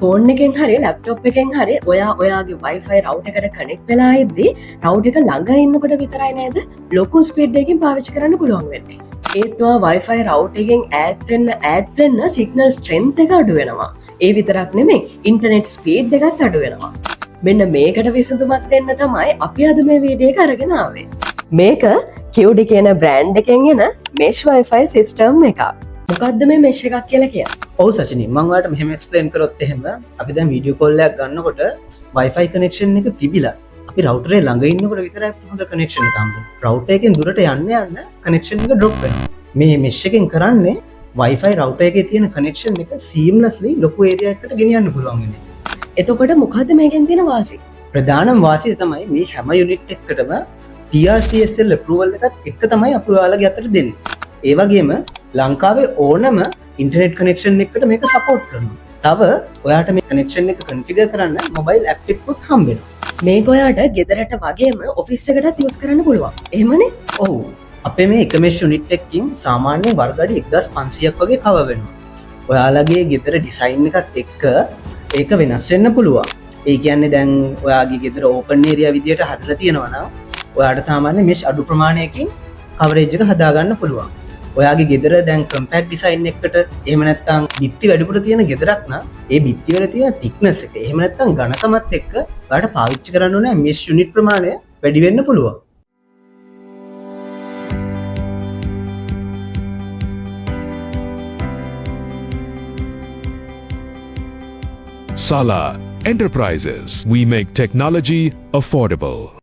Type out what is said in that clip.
Phone එකෙන් හරි laptop එකෙන් හරි ඔයාගේ Wi-Fi රවුටර් එකට කනෙක්ට් වෙලා ඉද්දි රවුටර් එක ළඟ ඉන්නකොට විතරයි නේද ලොකු ස්පීඩ් එකකින් පාවිච්චි කරන්න පුළුවන් වෙන්නේ. ඒත් ඔයා Wi-Fi රවුටර් එකෙන් ඈත් වෙන්න සිග්නල් ස්ට්‍රෙන්ත් එක අඩු වෙනවා. ඒ විතරක් නෙමෙයි ඉන්ටර්නෙට් ස්පීඩ් එකත් අඩු වෙනවා. මෙන්න මේකට විසඳුමක් දෙන්න තමයි අපි අද මේ වීඩියෝ එක අරගෙන ආවේ. මේක QD කියන බ්‍රෑන්ඩ් එකෙන් එන mesh Wi-Fi system එකක්. මොකද්ද මේ mesh එකක් කියලා කියන්නේ? ඔව් සචිනි මම ඔයාලට මෙහෙම එක්ස්ප්ලেইন කරොත් එහෙම අපි දැන් වීඩියෝ කෝල් එකක් ගන්නකොට Wi-Fi connection එක තිබිලා අපි router එක ළඟ ඉන්නකොට විතරයි හොඳ connection එක හම්බෙන්නේ. router එකෙන් දුරට යන්න connection එක drop වෙනවා. මේ mesh එකෙන් කරන්නේ Wi-Fi router එකේ තියෙන connection එක seamlessly ලොකු area එකකට ගෙනියන්න පුළුවන් වෙන්නේ. එතකොට මොකද්ද මේකෙන් තියෙන වාසිය? ප්‍රධානම වාසිය තමයි මේ හැම යුනිට් එකකටම TRCSL approval එකත් එක තමයි අපි ඔයාලගේ අතට දෙන්නේ. ඒ වගේම ලංකාවේ ඕනම ඉන්ටර්නෙට් කනෙක්ෂන් එකකට මේක සපෝට් කරනවා. තව ඔයාට මේ කනෙක්ෂන් එක කන්ෆිගර් කරන්න මොබයිල් ඇප් එකකුත් හම්බ වෙනවා. මේක ඔයාට ගෙදරට වගේම ඔෆිස් එකටත් යූස් කරන්න පුළුවන්. එහෙමනේ? ඔව්. අපේ මේ එක මෙෂ් යුනිට් එකකින් සාමාන්‍යයෙන් වර්ග අඩි 1500ක් වගේ කවර් වෙනවා. ඔයාලගේ ගෙදර ඩිසයින් එකත් එක්ක ඒක වෙනස් වෙන්න පුළුවන්. ඒ කියන්නේ දැන් ඔයාගේ ගෙදර ඕපන් ඒරියා විදියට හදලා තියෙනවා නම් ඔයාට සාමාන්‍ය මෙෂ් අඩු ප්‍රමාණයකින් කවරේජ් එක හදාගන්න පුළුවන්. ඔයාගේ ගෙදර දැන් කම්පැක්ට් ඩිසයින් එකකට එහෙම නැත්නම් බිත්ති වැඩිපුර තියෙන ගෙදරක් නම් ඒ බිත්ති වල තියෙන thickness එක එහෙම නැත්නම් ඝනකමත් එක්ක ඔයාට පාවිච්චි කරන්න ඕනේ මෙෂ් යුනිට් ප්‍රමාණය වැඩි වෙන්න පුළුවන්. Sala Enterprises. We make technology affordable.